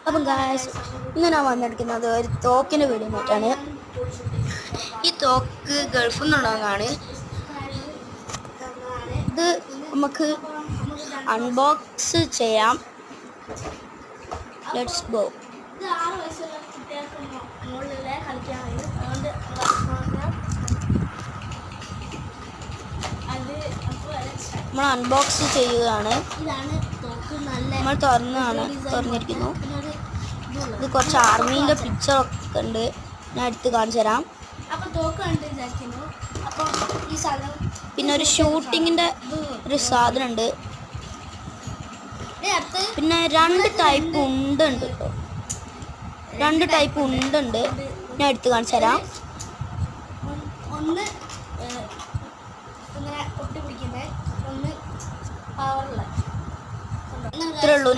അപ്പം ഗായ്സ് ഇന്ന് ഞാൻ വന്നെടുക്കുന്നത് ഒരു തോക്കിൻ്റെ വീഡിയോ ആയിട്ടാണ്. ഈ തോക്ക് ഗൾഫിൽ നിന്നുള്ളതാണ്. ഇത് നമുക്ക് അൺബോക്സ് ചെയ്യാം. Let's go. നമ്മൾ അൺബോക്സ് ചെയ്യുകയാണ്. നമ്മൾ തുറന്നിരിക്കുന്നു. ഇത് കുറച്ച് ആർമീൻ്റെ പിക്ചറൊക്കെ ഉണ്ട്. ഞാൻ എടുത്ത് കാണിച്ചു തരാം. പിന്നെ ഒരു ഷൂട്ടിങ്ങിൻ്റെ ഒരു സാധനം ഉണ്ട്. പിന്നെ രണ്ട് ടൈപ്പ് ഉണ്ട് കേട്ടോ. രണ്ട് ടൈപ്പ് ഉണ്ട്. ഞാൻ എടുത്ത് കാണിച്ചു തരാം. ഒന്ന് ഇങ്ങനെ ഒട്ടി പിടിക്കുന്നത്, ഒന്ന് പവറുള്ള. ഇത്രേ ഉള്ളൂ.